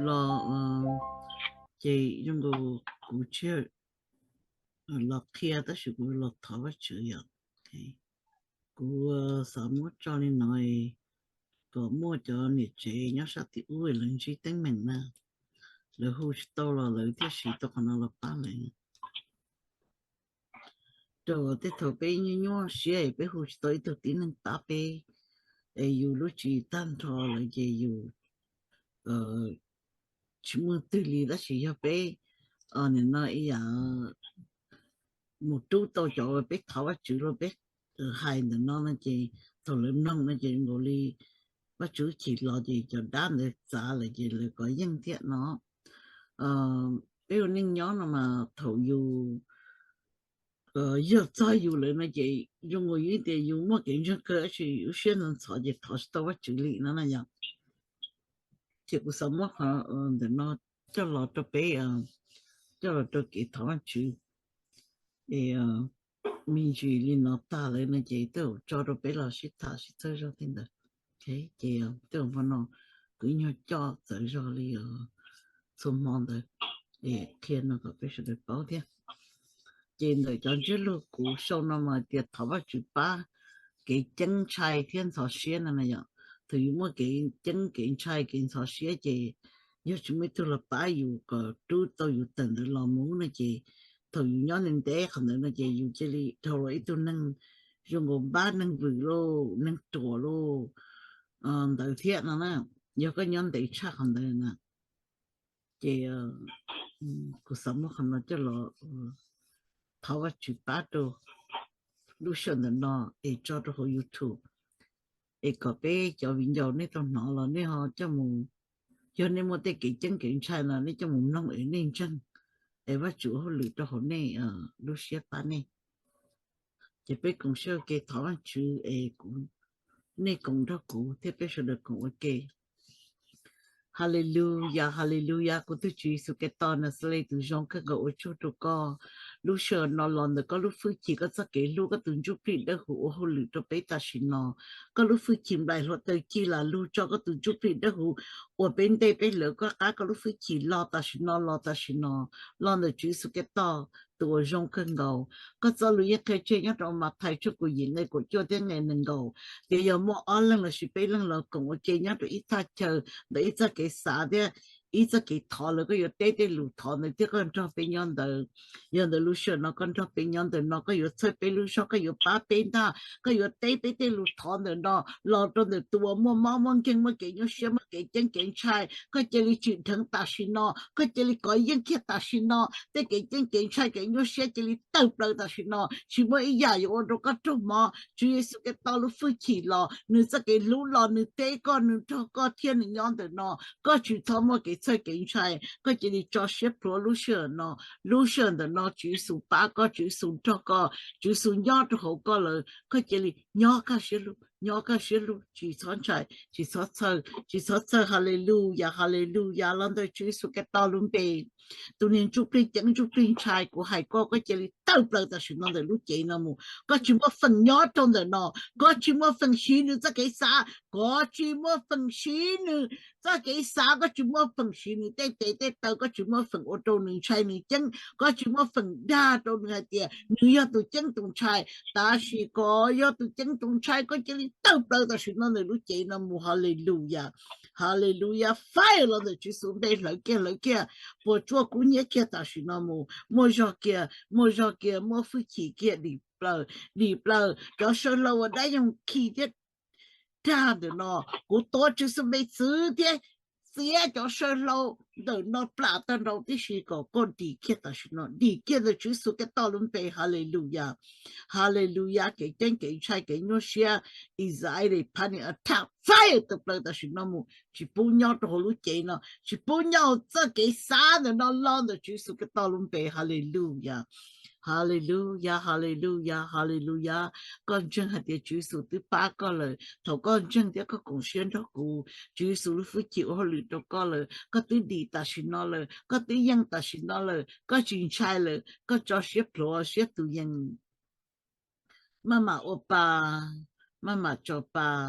lo chị trong đồ cụ chơi lo kia ta sự cụ lo thảo vật chữ ya cụ sợ mua cho nên nói có mua cho nhiệt chế nhớ sao thì ui lần chỉ tính mình nè rồi hú to là lời thiết sĩ tôi còn là ba này rồi thế thôi bây nhiêu nhiêu xe bây hú tới tôi tin nên ta bây yêu lúc chỉ tan thọ là gì yêu chỉ muốn tự lý đó chỉ cho bây nên nói một chút tôi cho biết thảo bắt chữ rồi biết hai nữa nó chỉ thầu lớn nông nó chỉ ngồi đi bắt chữ chỉ lo gì cho đám để trả lại gì là có nhân thiện nó ví dụ như nhớ nó mà thầu dù giờ cho dù lại nó chỉ dùng người ý thì dùng một cái chuyện cơ chỉ有些人操就操是到我嘴里那样，结果什么哈的那叫老多辈叫老多给台湾去，民主领导大了那些都找到被老师他是做着的的，哎，这样都不能给人家做着了，做忙的，天那个必须得包的。trên đời cho chết luôn cú sâu nó mà tiệt thảo bắt chữ ba cái chân trai thiên thọ xuyên này nhở thì mà cái chân cái trai cái thọ xuyên chị nhớ chúng mới tôi là ba yêu có chú tôi yêu tình được làm muốn này chị thì nhớ nên té không được này chị yêu chơi đi thôi rồi tôi nâng dùng gồm ba nâng vử lô nâng chùa lô đầu tiên nó nè nhớ cái nhóm để chắc không được nè chị cuộc sống nó không nó cho là thảo vật chữ ba đồ lúc sau nó cho nó vào YouTube có bé cho viên dầu này trong nó là này họ cho mù cho nên một cái chân kiện trai là này cho mù nông ở nên chân và chủ họ lựa cho họ này lúc xưa ba này chỉ biết cũng sơ cái thảo vật chữ cũng này cũng đó cũng thế biết sẽ được cũng ok. Hallelujah, hallelujah, cô tu chúa sự cái to là sẽ lấy từ trong các gỗ cho tụi con lúc sợ nó lòn được có lúc phước chỉ có sắc cái lúc có từng chút phí đã hữu hồ lửa cho bé ta xin nó có lúc phước chìm lại hoặc tới chỉ là lúc cho có từng chút phí đã hữu ở bên đây bé lửa có lúc phước chỉ lo ta xin nó lo được chúa sự cái to từ trong cơn gầu có cho lúc nhất cái chuyện nhất trong mặt thầy cho cô gì này của cho tiếng ngày nâng gầu thì giờ mua ở lần là sự bé lần là cũng ok nhất rồi ít ta chờ để ít ta cái xã đấy ít ta cái thọ là có tê tê lụt thọ này tiếc con cho bé nhân đời lúc xưa nó con cho bé nhân đời nó có chơi bé lúc sau có ba bé ta có tê tê tê lụt thọ này nó lo cho đời tua mua máu mong kinh mà cái nhau xem mà cái chân cái trai có chơi lý chuyện thằng ta xin nó có chơi lý có yên kia ta xin nó thế cái chân cái trai cái nhau xem chơi lý tập đời ta xin nó chỉ mới giờ yo đâu có trông mà Chúa Giêsu cái tao lúc phơi chỉ lo nữ sẽ cái lũ lo nữ tế con nữ cho có thiên nữ nhon từ nó có chịu thấm mà cái chơi cái trai có chỉ đi cho xếp pro lũ sơn từ nó Chúa Giêsu ba có Chúa Giêsu cho có Chúa Giêsu nhon cho hậu có lời có chỉ đi nhon cái xếp lũ chỉ son trai chỉ son chơi hallelujah lần tới Chúa Giêsu cái tao luôn bề tụi nên chụp đi chẳng chụp đi trai của hai có chỉ đi tao lời ta xin nó để lúc chị nó mu có chỉ một phần nhỏ trong đời nó có chỉ một phần xí nữa ra cái xã có chỉ một phần xí nữa ra cái xã có chỉ một phần xí nữa tê tao có chỉ một phần ô tô nữa trai nữa chân có chỉ một phần đa trong người tiền nữa tụi chân tụi trai ta chỉ có tụi chân tụi trai có chỉ đi tao lời ta xin nó để lúc chị nó mu hallelujah fire là để chỉ xuống đây lời kia bộ chúa cũng nhớ kia ta xin nó mu mua cho kia mua phu chỉ kia đi bờ cho sơ lâu ở đây dùng khí tiết ra được nó của tôi chỉ是每次的写就上路的那platen đầu的是个con đi kia ta xin nó đi kia的只是个道路被hallelujah cái chân cái trai cái nhô xe Israel pani attack fire tập lời ta xin nó mu chỉ bún nhau đồ lú chế nó chỉ bún nhau这cái啥的nó lo的只是个道路被hallelujah con chân hạt địa Chúa Giêsu thứ ba con lời thầu con chân địa có cùng xuyên đó cụ Chúa Giêsu lúc phước chịu họ lựa cho con lời có tí đi ta xin nó lời có tí dân ta xin nó lời có chuyện trai lời có cho xếp lộ xếp tụ dân mama opa mama chopa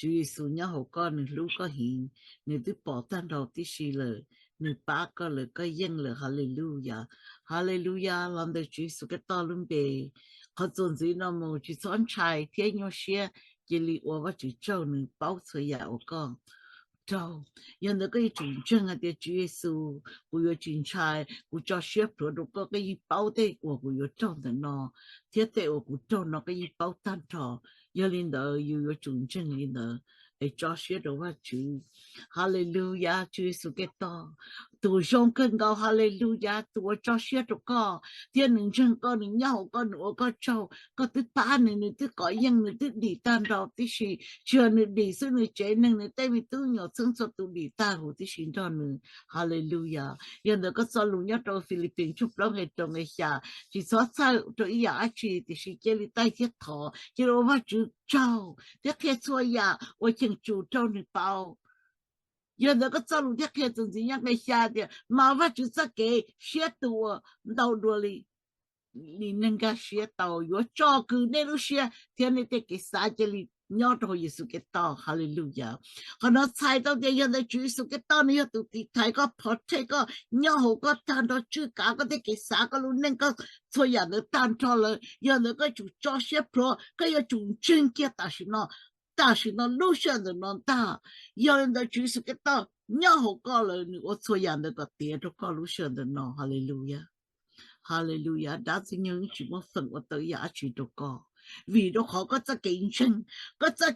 Chúa Giêsu nhớ hậu con nửa lúc có hiện nửa thứ bỏ tan đầu tí xì lời nửa ba có lời có yên lời hallelujah hallelujah làm được Chúa Giêsu cái to luôn bề họ dồn dĩ nó mù chỉ son trai thiên nhau xe chỉ li ô và chỉ trâu nửa bao thời ya ô con trâu yên được cái chuyện chân à để Chúa Giêsu của yêu chuyện trai của cho xe pro đồ có cái bao đây của yêu trâu đó nó thiết tế của trâu nó cái bao tan trò yêu linh đó yêu chuyện chân linh đó để cho xe đồ và chú hallelujah Chúa Giêsu cái to tu sông cơn cao hallelujah tu cho xe đồ có thiên linh chân có linh nhau có nữa có trâu có thứ ba nữa nữa thứ có yên nữa thứ đi tan trò thứ gì chưa nữa đi xuống nữa chế nữa tại vì tôi nhỏ sinh xuất tu đi ta hồ thứ gì đó nữa hallelujah yên đó có sao luôn nhớ trong Philippines chụp lắm hệ trong cái xa chỉ số sao trong ý ạ chỉ thì chỉ cái li tay thiết thọ chỉ là mà chú trâu thiết thiết xua ya 我请主咒你包。有那个走路的开始怎样个下的，麻烦就是给写多到多里，你能够写到有照顾那路写，天天得给啥子里。nhớ rồi Giêsu cái to hallelujah họ nó sai đâu để hiện tại Chúa Giêsu cái to này tụi thì thấy có phật thấy có nhớ hồ có tan đó chứ cả có thể cái啥có luôn nên có thôi giờ nó tan cho rồi giờ nó có chủ cho xếp pro cái chủ chân kia ta是那路上的那大，有人的就是个到，然后搞了我所养那个爹都搞路上的那，哈利路亚，哈利路亚，但是人什么分我都也去都搞。vì đó họ có cái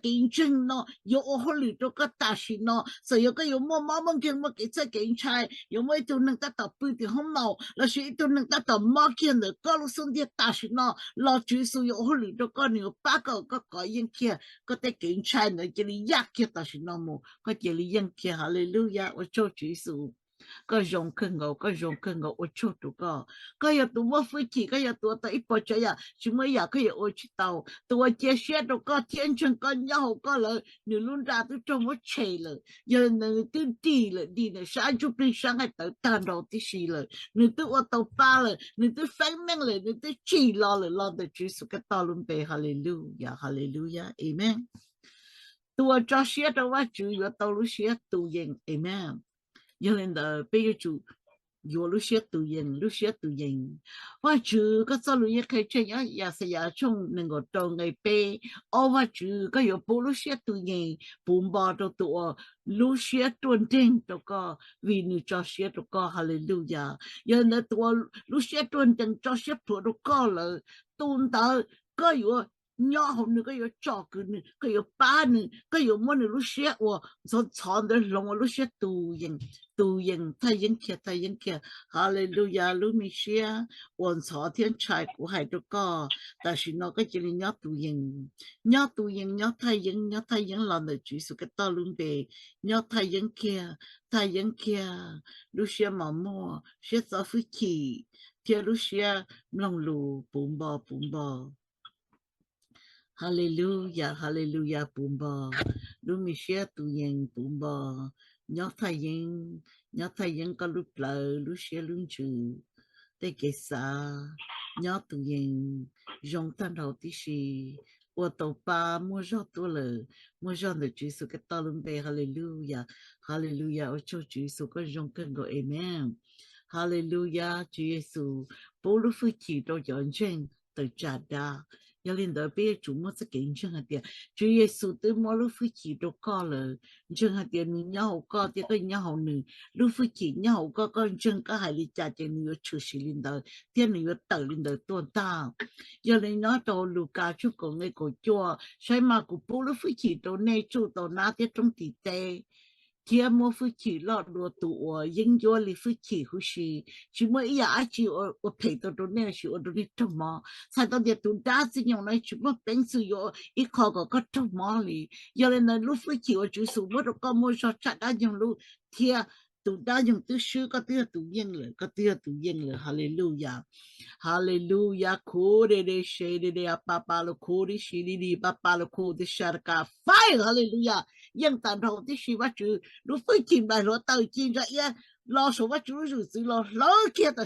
kiến chân nó有好里都个大事nó，所以个有么么见么给这kiến差，有么就能达到不的好毛，那是都能达到么见的，搞了身体大事nó，老就是有好里都个你有八个个应天，个在kiến差呢，这里压起大事那么，个这里应天哈利路亚，我做主数。có dùng cái ngầu ở chỗ tụ có giờ tụ mua phi chỉ có giờ tụ tới ít bao giờ ya chúng mới giờ cái giờ ở chỗ tàu tụ chia sẻ tụ có thiên chân có nhau có lợi nếu luôn ra tụ trong một chế lợi giờ nếu tụ đi lợi đi lợi sáng chụp đi sáng ngày tới tan đầu tí xì lợi nếu tụ ở tàu ba lợi nếu tụ phán men lợi nếu tụ chỉ lo được chỉ số cái tàu luôn về hallelujah hallelujah amen tụ cho sẻ tụว่า主要tàu lúc sẻ tụ yên amen giờ lên đó bây giờ chủ yo lúc xếp tu yên và chủ có sao lúc ấy cái chuyện á ya sẽ ya chung nên có trong ngày bé ở và chủ có yo bộ lúc xếp tu yên bùn bò đồ tụ lúc xếp tuần trinh đồ có vì nữ cho xếp đồ có hallelujah giờ là tụ lúc xếp tuần trinh cho xếp đồ có là tuần tới có yo nhỏ hơn nữa có yo cho cái nữa có yo ba nữa có yo mua nữa lúc xếp và rồi chọn được lòng lúc xếp tu yên thay yên kia hallelujah lu mi xia ổn xó thiên trai của hai đứa con但是nó cái chỉ là nhớ tu yên nhớ thay yên làm được chủ sự cái to luôn về nhớ thay yên kia lu xia mà mua xia sao phi kỳ kia lu xia lòng lù bùm bò hallelujah bùm bò lu mi xia tu yên bùm bò nhớ thay yên có lúc lờ lúc xe lúc chữ để cái xa nhớ tụ yên dùng tan đầu tí xì ô tô ba mua gió tôi lờ mua gió được chữ số cái to luôn về hallelujah ở chỗ chữ số có dùng cần gọi amen hallelujah chữ Giêsu bố lúc phước chỉ đồ dọn chân từ trả đa giờ lên đó bây giờ chúng mới sẽ kiến chân hạt tiền Chúa Giêsu tới mỗi lúc phước chỉ đồ co là chân hạt tiền nhau co thì cái nhau nữ lúc phước chỉ nhau co con chân có hai lý trả tiền nữ chủ sĩ lên đó tiền nữ tự lên đó tuần ta giờ lên nói đồ Luca chú của người của chúa sai mà của bố lúc phước chỉ đồ này chú đồ ná thì trong tỷ tệ kia mua phu chỉ lọt đồ tụ yên cho li phu chỉ hu shi chỉ mới ya chỉ ở phải đồ này chỉ ở đồ đi trong mò sai tao để tụ đa gì nhau này chỉ mới bên sử dụng ít khó có trong mò li giờ lên là lúc phu chỉ ở chủ số mới được có mua cho chặt đa dùng lúc kia tụ đa dùng tụ sư có tụ yên rồi hallelujah kore de shede de papa lo kore shili di papa lo kore sharka fire hallelujah yang tan đầu tí xí bắt chữ lúc phải chìm bài lo tàu chìm ra ya lo số bắt chữ rồi sự lo kia ta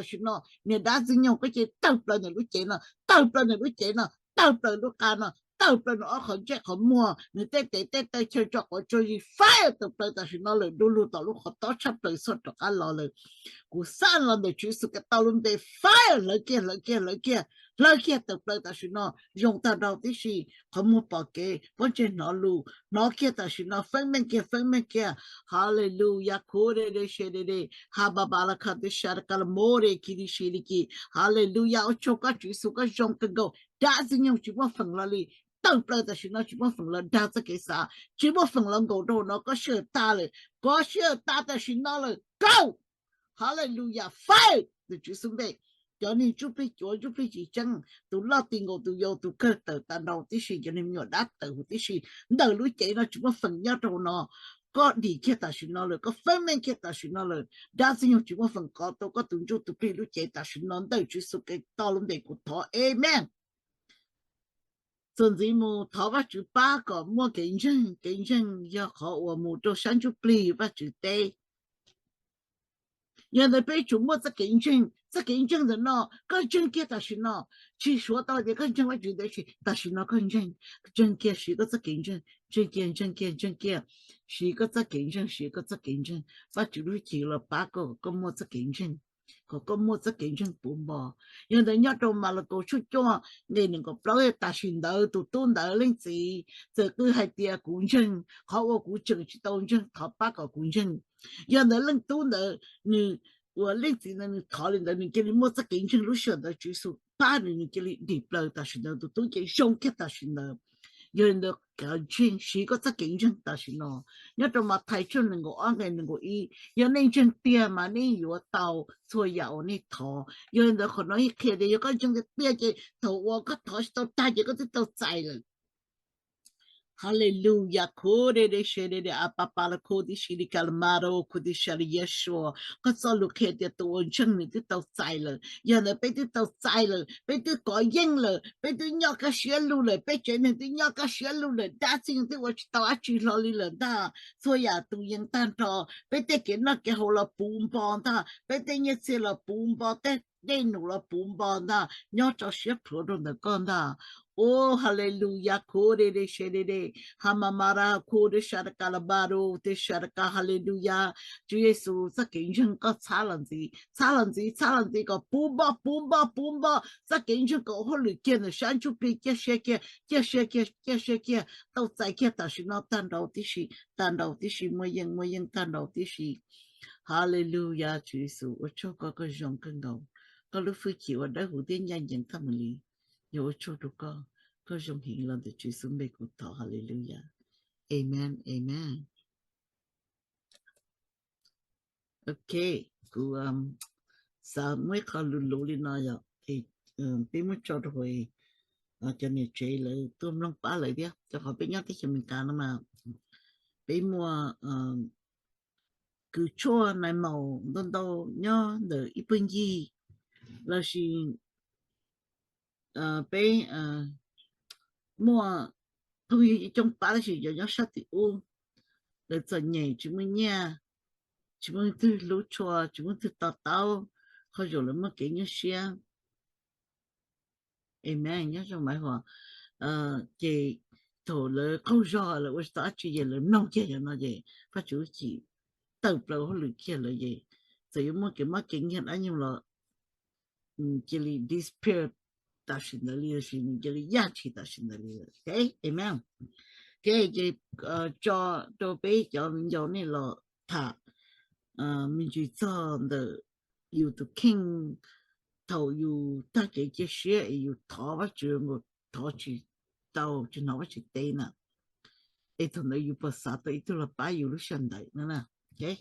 xin nó nè đã dính nhau cái chuyện tàu lên lúc chế nó tàu lên lúc chế nó tàu lên lúc cá nó tao bên nó không chết không mua người tê chơi cho họ chơi gì phải tao bên ta xin nó lên đu tao lúc họ tao chấp tới sốt cho cái lò lên cú san lần để chú sự cái tao luôn để phải lời kia tao bên ta xin nó dùng tao đầu tí gì không mua bảo kê vẫn trên nó kia ta xin nó phân men kia hallelujah kore de shede de ha ba ba la kha de shar kal more ki di shi ki hallelujah o choka chu su ka jong ka go da zin yong chu ba phần la li tao plơ ta xin nó chu ba phần la da za ke sa chu ba phần la go do nó có sơ ta le có sơ ta ta xin nó le go hallelujah fight de chu su be cho nên chú bị chỉ chân tụ lo tiền ngồi tụ vô tụ cơ tụ ta đầu tí xì cho nên nhỏ đắt tụ tí xì đời lối chạy nó chúng có phần nhau trong nó có đi kia ta xin nó rồi có phân men kia ta xin nó rồi đa số chúng có phần có tôi có tụ chú tụ bị lối chạy ta xin nó đời chú số cái to lắm để cụ thọ amen甚至乎头发就八个摸竞争要好我们做三就比不就对。原来被主摸着竞争，这竞争人咯，跟真给他是咯，去说到底跟真我觉得是，但是那跟真给是个这竞争，真给，是个这竞争，把主路去了8个摸着竞争。個摸着競爭本噃，原來一到馬路過出咗，你能夠包嘅大船頭到東頭拎字，就佢係啲競爭，考個古證去當爭，考8個競爭，原來拎東頭你我拎字呢，你考慮到你叫你摸着競爭路上的指數，8年你叫你離不了大船頭，都叫上級大船頭。有人的感情是个这竞争，但是呢，要怎么提出能够安个能够要认真点嘛，你有到所有你头，有人的可能一看的有个种的别个头，我个头是到大家个都在了。Hallelujah, kore de shede de apapala kodi shiri kalmaro kodi shari yeshua. Có sao lúc hè de tu chân ni tu tao sai了，有人被tu tao sai了，被tu改应了，被tu nhau cái xé lu了，被真的tu nhau cái xé lu了，大家tu我去到啊去哪里了的，所以啊tu应当着，被tu给那个好了半帮的，被tu一次了半帮的。đây nụ là bùm bò da nhớ cho xếp pro đồ được con da oh hallelujah kore de shede de hamamara kore sharaka labaro te sharaka hallelujah Chúa Giêsu rất kính dân có xa lần gì có bùm bò rất kính dân có hỗ lực kia là sáng chút bị kia tao tại kia ta xin nó tan đầu tí xí mới yên tan đầu tí xí hallelujah Chúa Giêsu ở chỗ có cái dòng cân đầu có lúc phải chịu ở đó hữu tiên nhanh nhận tâm lý nhiều chỗ đâu có dùng hiện lên để Chúa xuống bề của thọ hallelujah amen ok cô sao mới có lulu đi nói rồi thì biết mới cho rồi cho nên chơi lại tôi không phá lại đi cho họ biết nhắc cái mình cả mà biết mua cứ cho này màu đâu nhớ để ít bên gì là gì bé mua thôi trong ba là gì giờ sát thì u để cho nhảy chúng mình nha chúng mình từ lúa chua chúng mình từ tao họ rồi là mất cái như xe amen nhớ trong bài họ chị thổ là câu rõ là tôi đã chỉ là nông kia là nó gì phát chủ chỉ tập là họ lười kia là gì rồi mất cái kinh nghiệm anh em là chỉ là disappear ta sinh的力是你这里压起ta sinh的力，OK， amen。cái cho bé cho mình cho nên là thà mình chỉ cho the you to king thầu you ta cái xe you thọ bắt trường một thọ chỉ tàu chỉ nó bắt chỉ tên nè, ấy thằng này you bớt sát tới itu là bao you lúc sinh đấy nè, OK。